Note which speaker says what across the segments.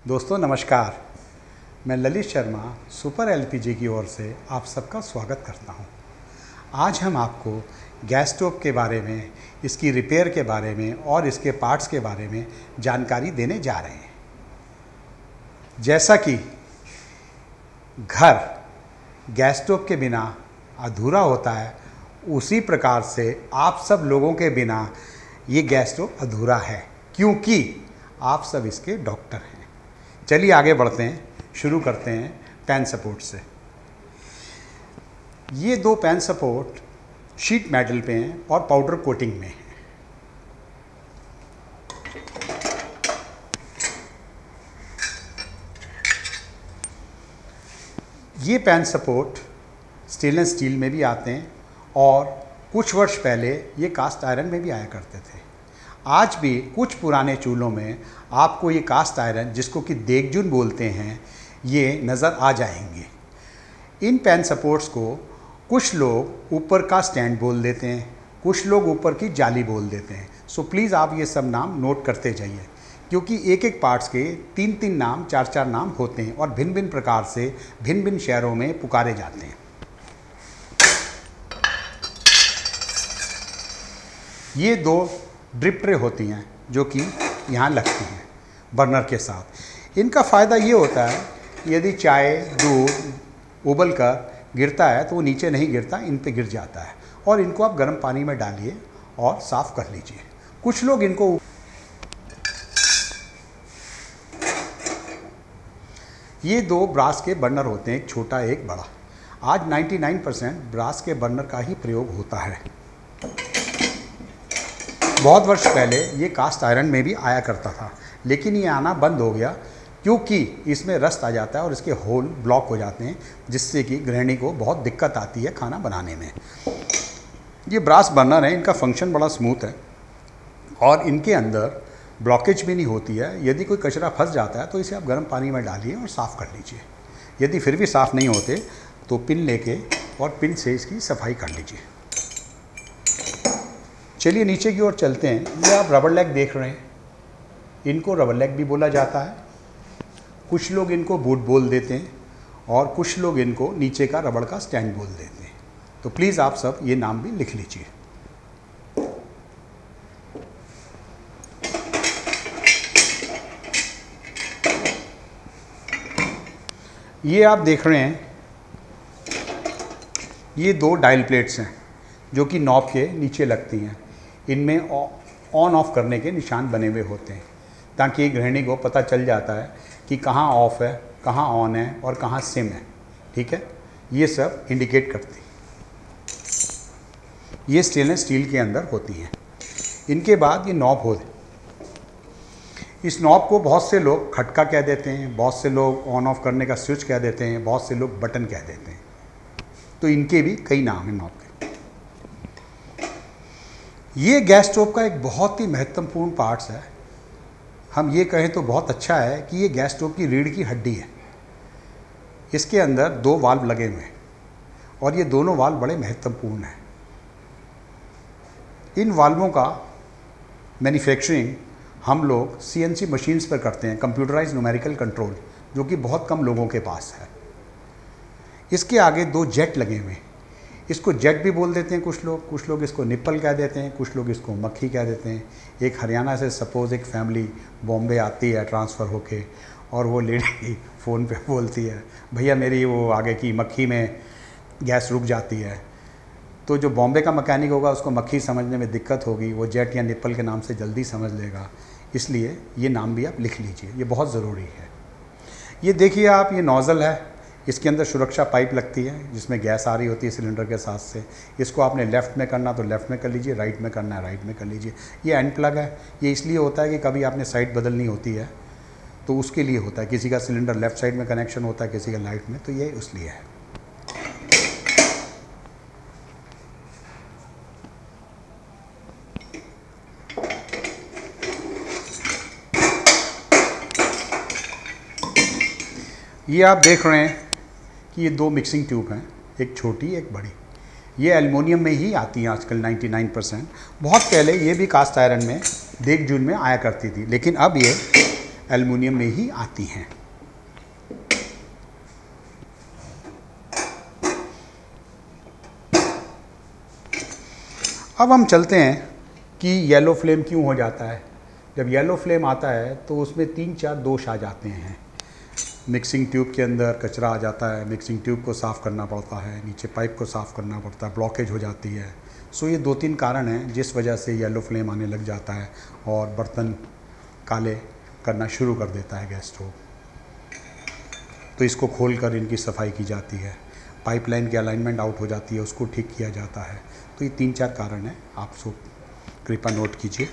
Speaker 1: दोस्तों नमस्कार। मैं ललित शर्मा सुपर एलपीजी की ओर से आप सबका स्वागत करता हूं। आज हम आपको गैस स्टोव के बारे में, इसकी रिपेयर के बारे में और इसके पार्ट्स के बारे में जानकारी देने जा रहे हैं। जैसा कि घर गैस स्टोव के बिना अधूरा होता है, उसी प्रकार से आप सब लोगों के बिना ये गैस स्टोव अधूरा है, क्योंकि आप सब इसके डॉक्टर हैं। चलिए आगे बढ़ते हैं, शुरू करते हैं पैन सपोर्ट से। ये दो पैन सपोर्ट शीट मेटल पे हैं और पाउडर कोटिंग में हैं। ये पैन सपोर्ट स्टेनलेस स्टील में भी आते हैं और कुछ वर्ष पहले ये कास्ट आयरन में भी आया करते थे। आज भी कुछ पुराने चूल्हों में आपको ये कास्ट आयरन, जिसको कि देगचून बोलते हैं, ये नज़र आ जाएंगे। इन पैन सपोर्ट्स को कुछ लोग ऊपर का स्टैंड बोल देते हैं, कुछ लोग ऊपर की जाली बोल देते हैं। सो प्लीज़ आप ये सब नाम नोट करते जाइए, क्योंकि एक एक पार्ट्स के 3-3 नाम, 4-4 नाम होते हैं और भिन्न भिन्न प्रकार से भिन्न भिन्न शहरों में पुकारे जाते हैं। ये दो ड्रिप ट्रे होती हैं जो कि यहाँ लगती हैं बर्नर के साथ। इनका फ़ायदा ये होता है, यदि चाय दूध उबल कर गिरता है तो वो नीचे नहीं गिरता, इन पे गिर जाता है। और इनको आप गर्म पानी में डालिए और साफ़ कर लीजिए। कुछ लोग इनको ये दो ब्रास के बर्नर होते हैं, एक छोटा एक बड़ा। आज 99% ब्रास के बर्नर का ही प्रयोग होता है। बहुत वर्ष पहले ये कास्ट आयरन में भी आया करता था, लेकिन ये आना बंद हो गया क्योंकि इसमें रस्ट आ जाता है और इसके होल ब्लॉक हो जाते हैं, जिससे कि गृहिणी को बहुत दिक्कत आती है खाना बनाने में। ये ब्रास बर्नर है, इनका फंक्शन बड़ा स्मूथ है और इनके अंदर ब्लॉकेज भी नहीं होती है। यदि कोई कचरा फंस जाता है तो इसे आप गर्म पानी में डालिए और साफ़ कर लीजिए। यदि फिर भी साफ़ नहीं होते तो पिन लेके और पिन से इसकी सफाई कर लीजिए। चलिए नीचे की ओर चलते हैं। ये आप रबर लेग देख रहे हैं, इनको रबर लेग भी बोला जाता है। कुछ लोग इनको बूट बोल देते हैं और कुछ लोग इनको नीचे का रबड़ का स्टैंड बोल देते हैं। तो प्लीज़ आप सब ये नाम भी लिख लीजिए। ये आप देख रहे हैं, ये दो डायल प्लेट्स हैं जो कि नॉब के नीचे लगती हैं। इनमें ऑन ऑफ करने के निशान बने हुए होते हैं, ताकि गृहिणी को पता चल जाता है कि कहाँ ऑफ है, कहाँ ऑन है और कहाँ सिम है। ठीक है, ये सब इंडिकेट करती है। ये स्टेनलेस स्टील के अंदर होती हैं। इनके बाद ये नॉब होते, इस नॉब को बहुत से लोग खटका कह देते हैं, बहुत से लोग ऑन ऑफ करने का स्विच कह देते हैं, बहुत से लोग बटन कह देते हैं। तो इनके भी कई नाम हैं नॉब के। ये गैस स्टोव का एक बहुत ही महत्वपूर्ण पार्ट्स है। हम ये कहें तो बहुत अच्छा है कि ये गैस स्टोव की रीढ़ की हड्डी है। इसके अंदर दो वाल्व लगे हुए हैं और ये दोनों वाल्व बड़े महत्वपूर्ण हैं। इन वाल्वों का मैन्युफैक्चरिंग हम लोग CNC मशीन्स पर करते हैं, कंप्यूटराइज्ड न्यूमेरिकल कंट्रोल, जो कि बहुत कम लोगों के पास है। इसके आगे दो जेट लगे हुए हैं। इसको जेट भी बोल देते हैं कुछ लोग इसको निप्पल कह देते हैं, कुछ लोग इसको मक्खी कह देते हैं। एक हरियाणा से सपोज़ एक फैमिली बॉम्बे आती है ट्रांसफ़र होके, और वो लेडी फ़ोन पे बोलती है, भैया मेरी वो आगे की मक्खी में गैस रुक जाती है। तो जो बॉम्बे का मैकेनिक होगा उसको मक्खी समझने में दिक्कत होगी, वो जेट या निप्पल के नाम से जल्दी समझ लेगा। इसलिए ये नाम भी आप लिख लीजिए, ये बहुत ज़रूरी है। ये देखिए आप, ये नोज़ल है, इसके अंदर सुरक्षा पाइप लगती है जिसमें गैस आ रही होती है सिलेंडर के साथ से। इसको आपने लेफ़्ट में करना तो लेफ़्ट में कर लीजिए, राइट में करना है राइट में कर लीजिए। ये एंड प्लग है, ये इसलिए होता है कि कभी आपने साइड बदलनी होती है तो उसके लिए होता है। किसी का सिलेंडर लेफ़्ट साइड में कनेक्शन होता है, किसी का राइट में, तो ये इसलिए है। ये आप देख रहे हैं कि ये दो मिक्सिंग ट्यूब हैं, एक छोटी एक बड़ी। ये एल्युमिनियम में ही आती हैं आजकल 99%। बहुत पहले ये भी कास्ट आयरन में देगचून में आया करती थी, लेकिन अब ये एल्युमिनियम में ही आती हैं। अब हम चलते हैं कि येलो फ्लेम क्यों हो जाता है। जब येलो फ्लेम आता है तो उसमें 3-4 दोष आ जाते हैं। मिक्सिंग ट्यूब के अंदर कचरा आ जाता है, मिक्सिंग ट्यूब को साफ़ करना पड़ता है, नीचे पाइप को साफ़ करना पड़ता है, ब्लॉकेज हो जाती है। सो ये 2-3 कारण हैं जिस वजह से येलो फ्लेम आने लग जाता है और बर्तन काले करना शुरू कर देता है गैस स्टोव। तो इसको खोलकर इनकी सफाई की जाती है, पाइपलाइन की अलाइनमेंट आउट हो जाती है, उसको ठीक किया जाता है। तो ये 3-4 कारण हैं, आप सब कृपया नोट कीजिए।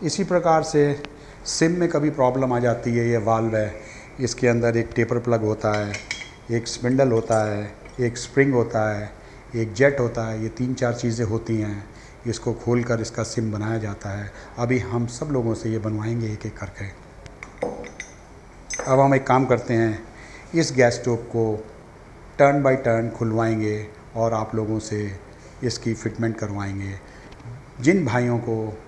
Speaker 1: इसी प्रकार से सिम में कभी प्रॉब्लम आ जाती है। ये वाल्व है, इसके अंदर एक टेपर प्लग होता है, एक स्पिंडल होता है, एक स्प्रिंग होता है, एक जेट होता है। ये 3-4 चीज़ें होती हैं। इसको खोलकर इसका सिम बनाया जाता है। अभी हम सब लोगों से ये बनवाएंगे एक एक करके। अब हम एक काम करते हैं, इस गैस स्टोव को टर्न बाय टर्न खुलवाएंगे और आप लोगों से इसकी फिटमेंट करवाएंगे। जिन भाइयों को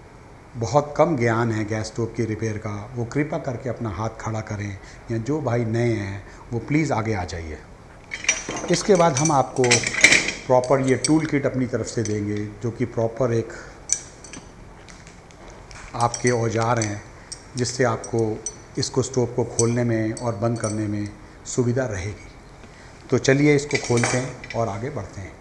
Speaker 1: बहुत कम ज्ञान है गैस स्टोव की रिपेयर का, वो कृपया करके अपना हाथ खड़ा करें, या जो भाई नए हैं वो प्लीज़ आगे आ जाइए। इसके बाद हम आपको प्रॉपर ये टूल किट अपनी तरफ से देंगे, जो कि प्रॉपर एक आपके औजार हैं, जिससे आपको इसको स्टोव को खोलने में और बंद करने में सुविधा रहेगी। तो चलिए इसको खोलते हैं और आगे बढ़ते हैं।